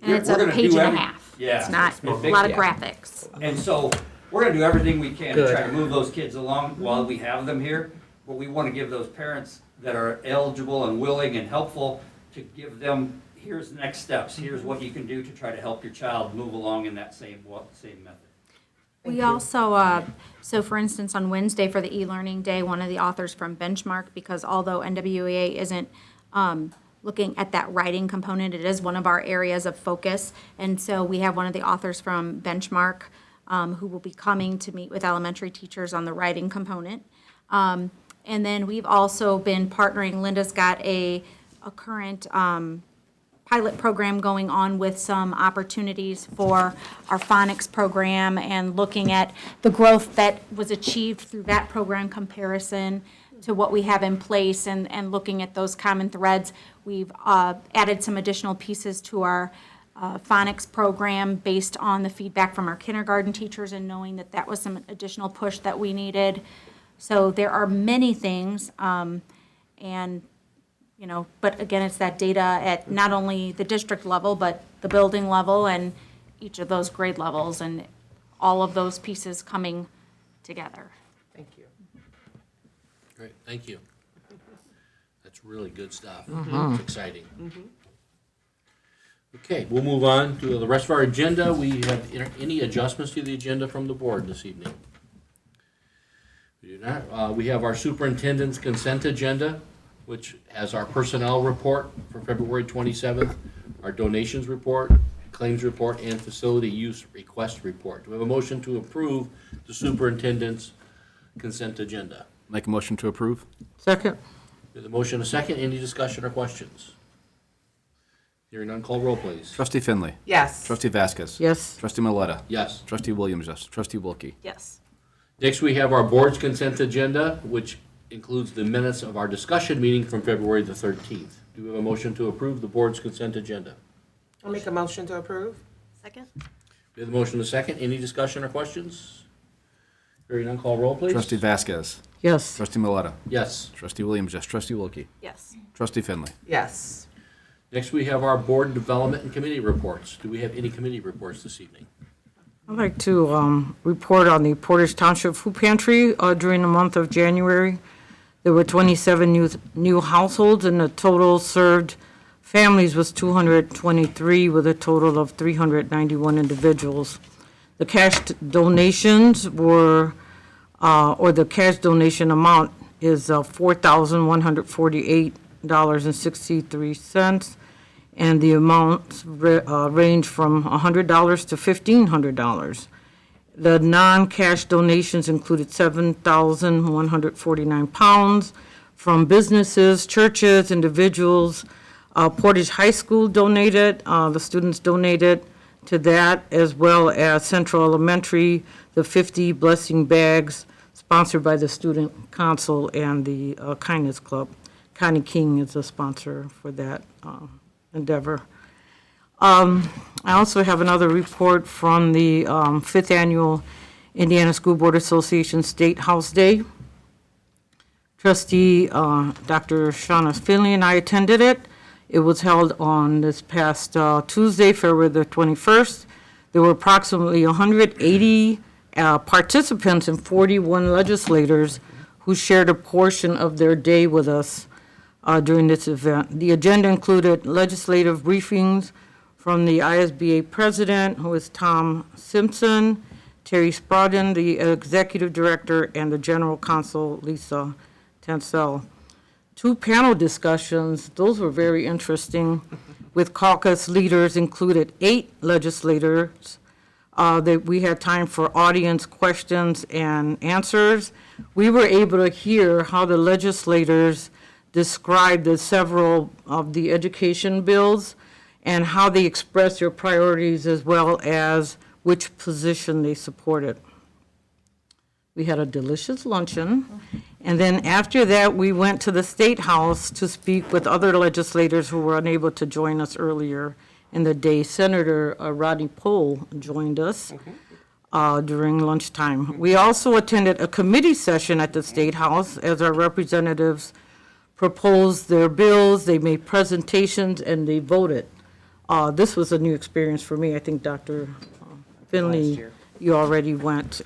And it's we're a gonna page do and a half. Yeah. It's not a a big lot of gap. graphics. And so we're going to do everything we can to Good. try to move those kids along while we have them here. But we want to give those parents that are eligible and willing and helpful to give them, here's the next steps. Here's what you can do to try to help your child move along in that same method. We also, so for instance, on Wednesday for the e-learning day, one of the authors from Benchmark, because although NWEA isn't looking at that writing component, it is one of our areas of focus. And so we have one of the authors from Benchmark who will be coming to meet with elementary teachers on the writing component. And then we've also been partnering, Linda's got a current pilot program going on with some opportunities for our phonics program, and looking at the growth that was achieved through that program comparison to what we have in place, and looking at those common threads. We've added some additional pieces to our phonics program based on the feedback from our kindergarten teachers, and knowing that that was some additional push that we needed. So there are many things, and you know, but again, it's that data at not only the district level, but the building level and each of those grade levels, and all of those pieces coming together. Thank you. Great, thank you. That's really good stuff. It's exciting. Okay, we'll move on to the rest of our agenda. We have any adjustments to the agenda from the board this evening? We do not. We have our superintendent's consent agenda, which has our personnel report for February 27th, our donations report, claims report, and facility use request report. Do we have a motion to approve the superintendent's consent agenda? Make a motion to approve? Second. We have a motion, a second. Any discussion or questions? Hearing none, call roll, please. Trustee Finley? Yes. Trustee Vasquez? Yes. Trustee Maleta? Yes. Trustee Williams, yes. Trustee Wilkie? Yes. Next, we have our board's consent agenda, which includes the minutes of our discussion meeting from February the 13th. Do we have a motion to approve the board's consent agenda? I'll make a motion to approve. Second? We have a motion, a second. Any discussion or questions? Hearing none, call roll, please. Trustee Vasquez? Yes. Trustee Maleta? Yes. Trustee Williams, yes. Trustee Wilkie? Yes. Trustee Finley? Yes. Next, we have our board development and committee reports. Do we have any committee reports this evening? I'd like to report on the Portage Township Food Pantry during the month of January. There were 27 new households, and the total served families was 223, with a total of 391 individuals. The cash donations were, or the cash donation amount is $4,148.63, and the amounts range from $100 to $1,500. The non-cash donations included 7,149 pounds from businesses, churches, individuals. Portage High School donated, the students donated to that, as well as Central Elementary, the 50 blessing bags sponsored by the Student Council and the Kindness Club. Connie King is a sponsor for that endeavor. I also have another report from the 5th Annual Indiana School Board Association State House Day. Trustee Dr. Shauna Finley and I attended it. It was held on this past Tuesday, February the 21st. There were approximately 180 participants and 41 legislators who shared a portion of their day with us during this event. The agenda included legislative briefings from the ISBA president, who is Tom Simpson, Terry Sprodden, the executive director, and the general counsel, Lisa Tansel. 2 panel discussions, those were very interesting, with caucus leaders included 8 legislators. That we had time for audience questions and answers. We were able to hear how the legislators described the several of the education bills and how they expressed their priorities as well as which position they supported. We had a delicious luncheon, and then after that, we went to the State House to speak with other legislators who were unable to join us earlier in the day. Senator Rodney Pohl joined us during lunchtime. We also attended a committee session at the State House as our representatives proposed their bills, they made presentations, and they voted. This was a new experience for me. I think Dr. Finley, you already went.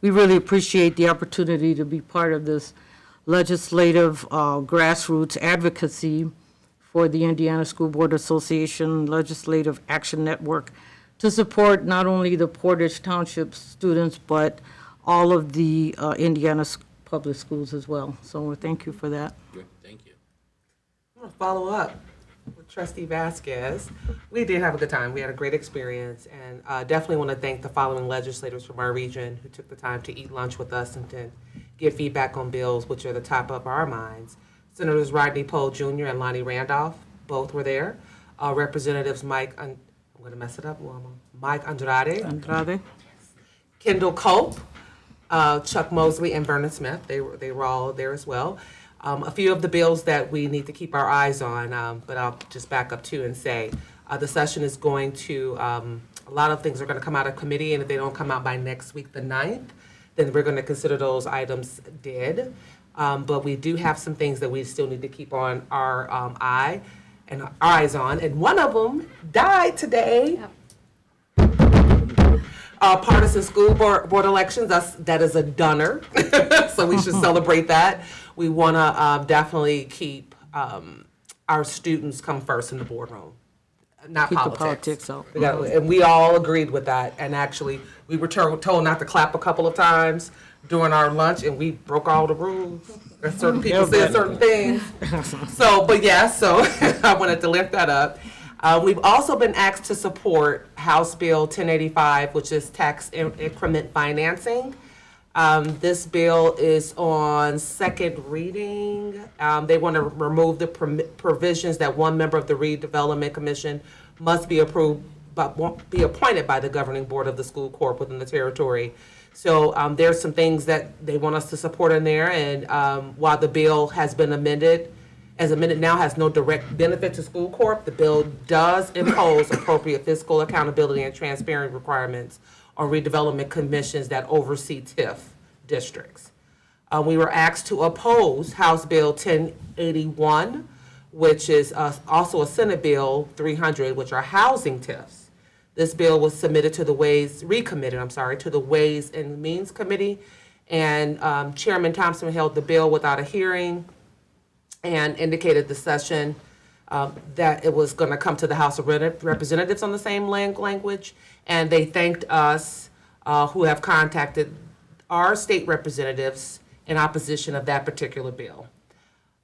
We really appreciate the opportunity to be part of this legislative grassroots advocacy for the Indiana School Board Association Legislative Action Network to support not only the Portage Township students, but all of the Indiana public schools as well. So thank you for that. Good, thank you. I'm gonna follow up with Trustee Vasquez. We did have a good time. We had a great experience, and definitely want to thank the following legislators from our region who took the time to eat lunch with us and to give feedback on bills, which are the top of our minds. Senators Rodney Pohl Jr. and Lonnie Randolph, both were there. Representatives Mike Andrade, Kendall Cope, Chuck Mosley, and Vernon Smith. They were all there as well. A few of the bills that we need to keep our eyes on, but I'll just back up too and say the session is going to, a lot of things are going to come out of committee, and if they don't come out by next week, the 9th, then we're going to consider those items dead. But we do have some things that we still need to keep on our eyes on, and one of them died today. Partisan school board elections, that is a dunner, so we should celebrate that. We want to definitely keep our students come first in the boardroom, not Keep the politics. politics out. And we all agreed with that, and actually, we were told not to clap a couple of times during our lunch, and we broke all the rules. Certain people said certain things. So I wanted to lift that up. We've also been asked to support House Bill 1085, which is tax increment financing. This bill is on second reading. They want to remove the provisions that one member of the Redevelopment Commission must be approved, but won't be appointed by the governing board of the school corp within the territory. So there's some things that they want us to support in there, and while the bill has been amended, now has no direct benefit to school corp, the bill does impose appropriate fiscal accountability and transparency requirements on redevelopment commissions that oversee TIF districts. We were asked to oppose House Bill 1081, which is also a Senate Bill 300, which are housing TIFs. This bill was recommitted to the Ways and Means Committee, and Chairman Thompson held the bill without a hearing and indicated the session that it was going to come to the House of Representatives on the same language, and they thanked us who have contacted our state representatives in opposition of that particular bill.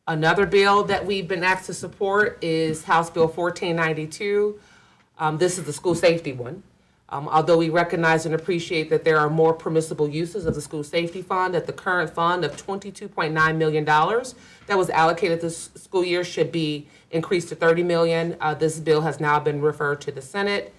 Another bill that we've been asked to support is House Bill 1492. This is the school safety one. Although we recognize and appreciate that there are more permissible uses of the school safety fund, that the current fund of $22.9 million that was allocated this school year should be increased to $30 million. This bill has now been referred to the Senate,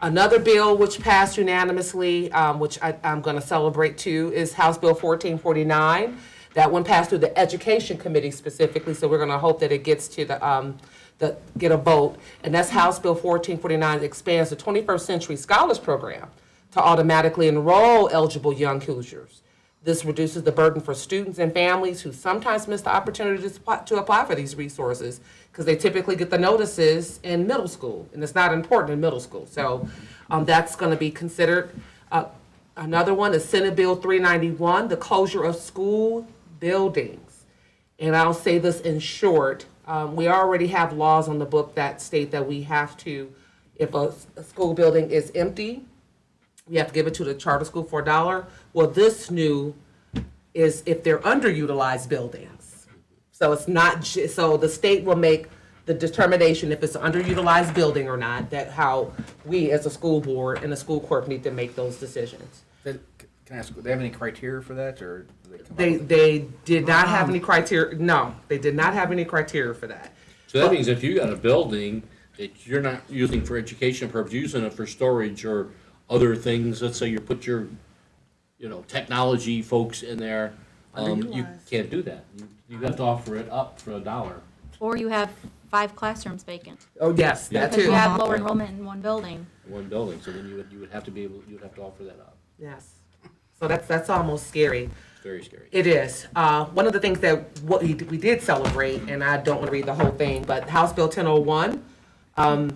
Another bill which passed unanimously, which I'm going to celebrate too, is House Bill 1449. That one passed through the Education Committee specifically, so we're going to hope that it gets to get a vote. And that's House Bill 1449 that expands the 21st Century Scholars Program to automatically enroll eligible young Hoosiers. This reduces the burden for students and families who sometimes miss the opportunity to apply for these resources because they typically get the notices in middle school, and it's not important in middle school. So that's going to be considered. Another one is Senate Bill 391, the closure of school buildings. And I'll say this in short, we already have laws on the book that state that we have to, if a school building is empty, we have to give it to the charter school for $1. Well, this new is if they're underutilized buildings. So it's not, so the state will make the determination if it's an underutilized building or not, that how we as a school board and the school court need to make those decisions. Can I ask, do they have any criteria for that, or do they come up with? They did not have any criteria, no, they did not have any criteria for that. So that means if you got a building that you're not using for education purposes, using it for storage or other things, let's say you put your, technology folks in there, you can't do that. You have to offer it up for $1. Or you have 5 classrooms vacant. Oh, yes, that Because too. you have lower enrollment in one building. One building, so then you would have to you would have to offer that up. Yes. So that's almost scary. It's very scary. It is. One of the things that we did celebrate, and I don't want to read the whole thing, but House Bill 1001,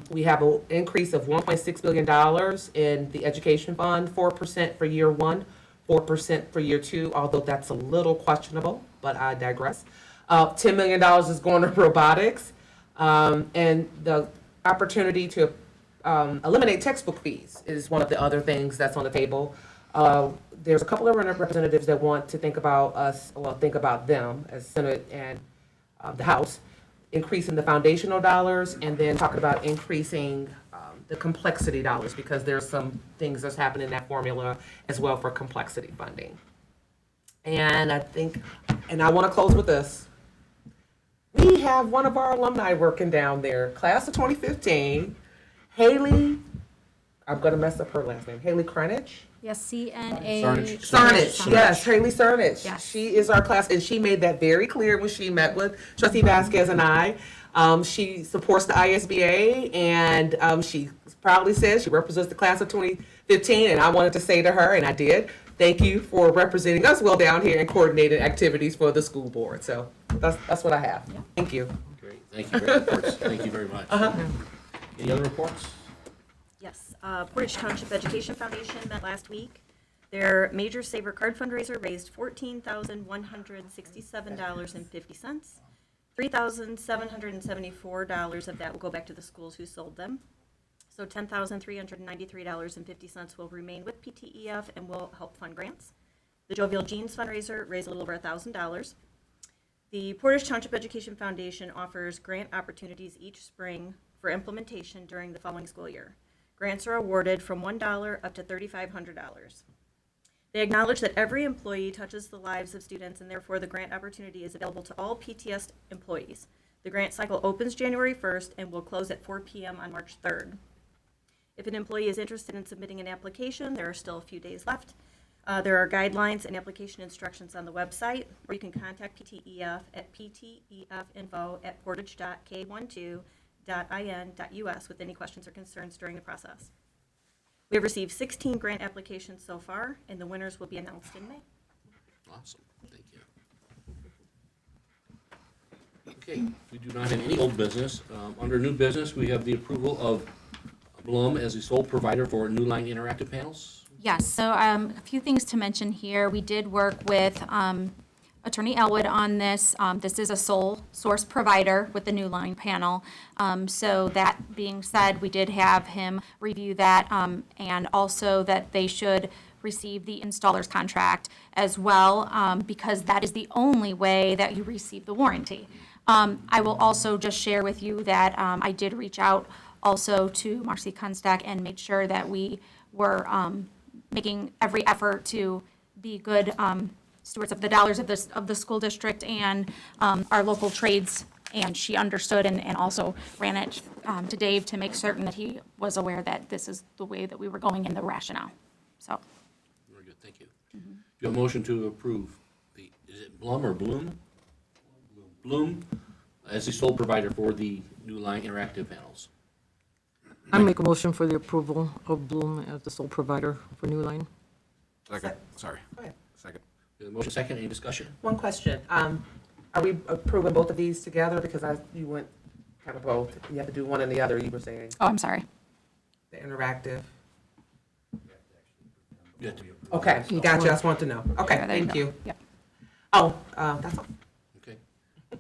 we have an increase of $1.6 billion in the education fund, 4% for year 1, 4% for year 2, although that's a little questionable, but I digress. $10 million is going to robotics, and the opportunity to eliminate textbook fees is one of the other things that's on the table. There's a couple of representatives that want to think about them as Senate and the House, increasing the foundational dollars and then talking about increasing the complexity dollars because there's some things that's happening in that formula as well for complexity funding. And I want to close with this. We have one of our alumni working down there, class of 2015, Haley, I'm going to mess up her last name, Haley Cranich? Yes, CNA. Cernich, yes, Haley Cernich. Yes. She is our class, and she made that very clear when she met with Trustee Vasquez and I. She supports the ISBA, and she proudly says she represents the class of 2015, and I wanted to say to her, and I did, thank you for representing us well down here and coordinating activities for the school board. So that's what I have. Thank you. Great, thank you very much. Thank you very much. Any other reports? Yes, Portage Township Education Foundation met last week. Their Major Saver Card fundraiser raised $14,167.50. $3,774 of that will go back to the schools who sold them. So $10,393.50 will remain with PTEF and will help fund grants. The Jovial Jeans fundraiser raised a little over $1,000. The Portage Township Education Foundation offers grant opportunities each spring for implementation during the following school year. Grants are awarded from $1 up to $3,500. They acknowledge that every employee touches the lives of students, and therefore the grant opportunity is available to all PTS employees. The grant cycle opens January 1st and will close at 4 p.m. on March 3rd. If an employee is interested in submitting an application, there are still a few days left. There are guidelines and application instructions on the website, or you can contact PTEF at ptef.portage.k12.in.us with any questions or concerns during the process. We have received 16 grant applications so far, and the winners will be announced in May. Awesome, thank you. Okay, we do not have any old business. Under new business, we have the approval of Blum as the sole provider for New Line interactive panels. Yes, so a few things to mention here. We did work with Attorney Elwood on this. This is a sole source provider with the New Line panel. So that being said, we did have him review that and also that they should receive the installer's contract as well because that is the only way that you receive the warranty. I will also just share with you that I did reach out also to Marcy Kunstack and made sure that we were making every effort to be good stewards of the dollars of the school district and our local trades And she understood and also ran it to Dave to make certain that he was aware that this is the way that we were going in the rationale. So, Very good, thank you. Do you have a motion to approve is it Blum or Bloom? Bloom as the sole provider for the New Line interactive panels? I make a motion for the approval of Bloom as the sole provider for New Line. Second, sorry. Go ahead. Second. Do you have a motion second, any discussion? One question. Are we approving both of these together? Because you went kind of both. You have to do one and the other, you were saying, oh, I'm sorry. the interactive. You have to- Okay, gotcha. I just want to know. Okay, Yeah, there thank go. you. Yep. Oh, that's all. Okay,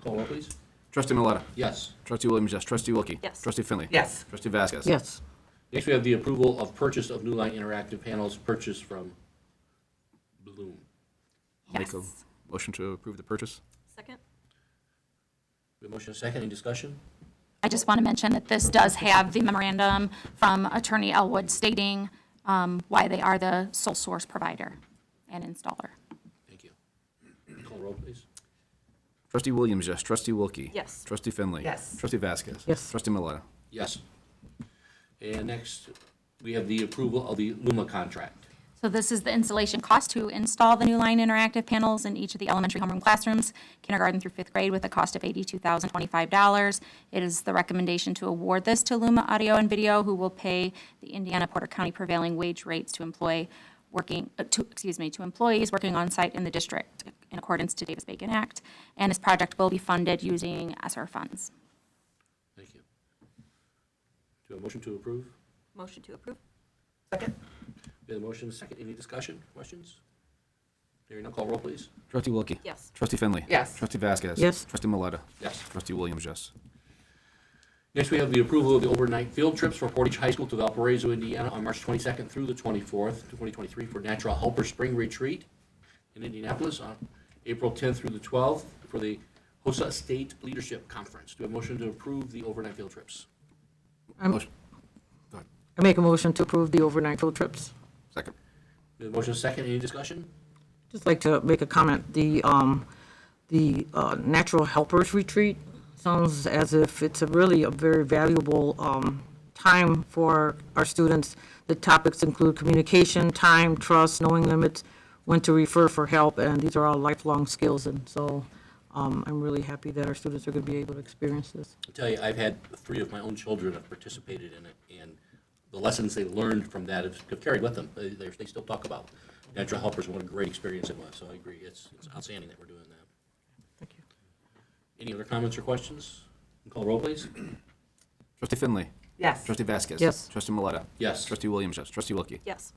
call roll, please. Trustee Maleta. Yes. Trustee Williams, yes. Trustee Wilkie. Yes. Trustee Finley. Yes. Trustee Vasquez. Yes. Next, we have the approval of purchase of New Line interactive panels purchased from Bloom. I'll make a Yes. motion to approve the purchase. Second? We have a motion second, any discussion? I just want to mention that this does have the memorandum from Attorney Elwood stating why they are the sole source provider and installer. Thank you. Call roll, please. Trustee Williams, yes. Trustee Wilkie. Yes. Trustee Finley. Yes. Trustee Vasquez. Yes. Trustee Maleta. Yes. And next, we have the approval of the Luma contract. So this is the installation cost to install the New Line interactive panels in each of the elementary homeroom classrooms, kindergarten through fifth grade, with a cost of $82,025. It is the recommendation to award this to Luma Audio and Video, who will pay the Indiana Porter County prevailing wage rates to employees working on site in the district in accordance to Davis-Bacon Act. And this project will be funded using ESSER funds. Thank you. Do you have a motion to approve? Motion to approve? Second? We have a motion second, any discussion, questions? Hearing none, call roll, please. Trustee Wilkie. Yes. Trustee Finley. Yes. Trustee Vasquez. Yes. Trustee Maleta. Yes. Trustee Williams, yes. Next, we have the approval of the overnight field trips for Portage High School to Valparaiso, Indiana on March 22nd through the 24th, 2023 for Natural Helper Spring Retreat in Indianapolis on April 10th through the 12th for the HOSA State Leadership Conference. Do we have a motion to approve the overnight field trips? Motion. I make a motion to approve the overnight field trips. Second. We have a motion second, any discussion? Just like to make a comment, the Natural Helpers Retreat sounds as if it's really a very valuable time for our students. The topics include communication, time, trust, knowing limits, when to refer for help, and these are all lifelong skills, and so I'm really happy that our students are going to be able to experience this. I'll tell you, I've had 3 of my own children have participated in it, and the lessons they learned from that have carried with them. They still talk about Natural Helpers, what a great experience it was, so I agree, it's outstanding that we're doing that. Thank you. Any other comments or questions? Call roll, please. Trustee Finley. Yes. Trustee Vasquez. Yes. Trustee Maleta. Yes. Trustee Williams, yes. Trustee Wilkie. Yes.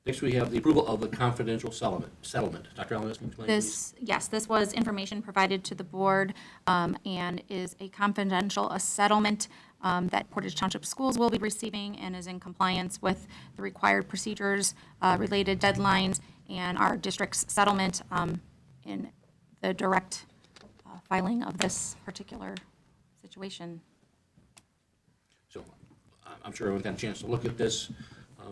Next, we have the approval of the confidential settlement. Dr. Allen, can you explain, please? This was information provided to the board and is a confidential settlement that Portage Township Schools will be receiving and is in compliance with the required procedures, related deadlines, and our district's settlement in the direct filing of this particular situation. So I'm sure everyone got a chance to look at this,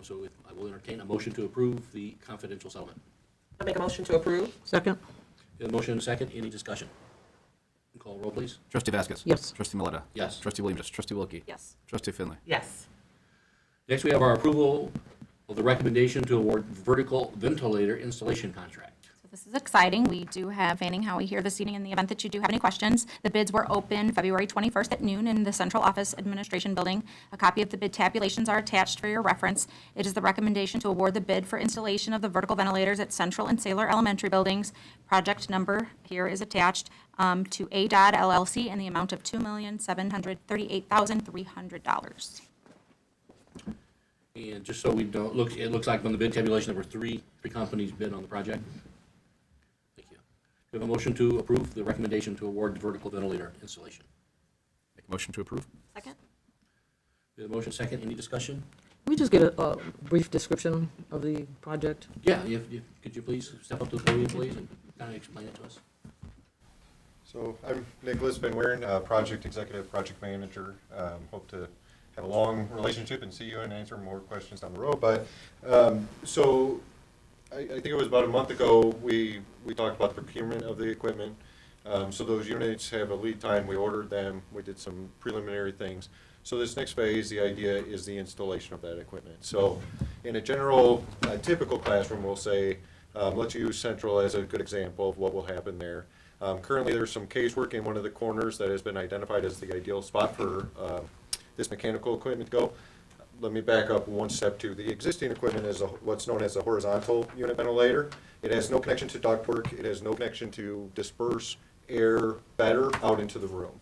so I will entertain a motion to approve the confidential settlement. I make a motion to approve? Second? We have a motion and a second, any discussion? Call roll, please. Trustee Vasquez. Yes. Trustee Maleta. Yes. Trustee Williams, yes. Trustee Wilkie. Yes. Trustee Finley. Yes. Next, we have our approval of the recommendation to award vertical ventilator installation contract. So this is exciting. We do have Fanning Howie here this evening in the event that you do have any questions. The bids were open February 21st at noon in the Central Office Administration Building. A copy of the bid tabulations are attached for your reference. It is the recommendation to award the bid for installation of the vertical ventilators at Central and Sailor Elementary Buildings. Project number here is attached to ADOD LLC in the amount of $2,738,300. And just so we don't, it looks like on the bid tabulation, there were three companies bid on the project. Thank you. We have a motion to approve the recommendation to award the vertical ventilator installation. Make a motion to approve. Second? We have a motion second, any discussion? Can we just get a brief description of the project? Yeah, could you please step up to the podium, please, and kind of explain it to us? So I'm Nicholas Van Weeren, project executive, project manager. Hope to have a long relationship and see you and answer more questions down the road. But so I think it was about a month ago we talked about the procurement of the equipment. So those units have a lead time. We ordered them. We did some preliminary things. So this next phase, the idea is the installation of that equipment. So in a general, typical classroom, we'll say, let's use Central as a good example of what will happen there. Currently, there's some casework in one of the corners that has been identified as the ideal spot for this mechanical equipment to go. Let me back up one step too. The existing equipment is what's known as a horizontal unit ventilator. It has no connection to ductwork. It has no connection to disperse air better out into the room.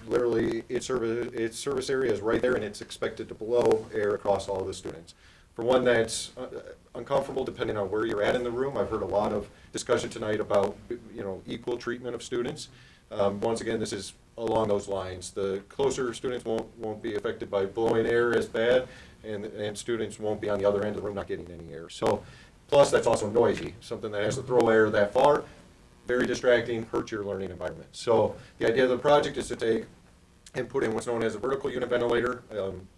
Literally, its service area is right there, and it's expected to blow air across all of the students. For one that's uncomfortable, depending on where you're at in the room, I've heard a lot of discussion tonight about equal treatment of students. Once again, this is along those lines. The closer students won't be affected by blowing air as bad, and students won't be on the other end of the room not getting any air. So, plus that's also noisy. Something that has to throw air that far, very distracting, hurts your learning environment. So the idea of the project is to take and put in what's known as a vertical unit ventilator,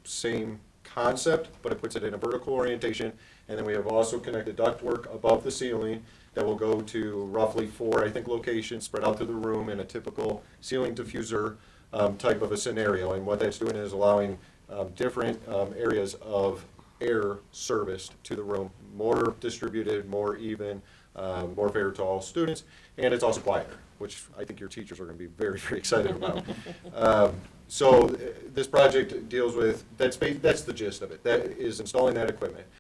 same concept, but it puts it in a vertical orientation. And then we have also connected ductwork above the ceiling that will go to roughly 4, I think, locations spread out through the room in a typical ceiling diffuser type of a scenario. And what that's doing is allowing different areas of air serviced to the room, more distributed, more even, more fair to all students, and it's also quieter, which I think your teachers are going to be very, very excited about. So this project deals with, that's the gist of it. That is installing that equipment.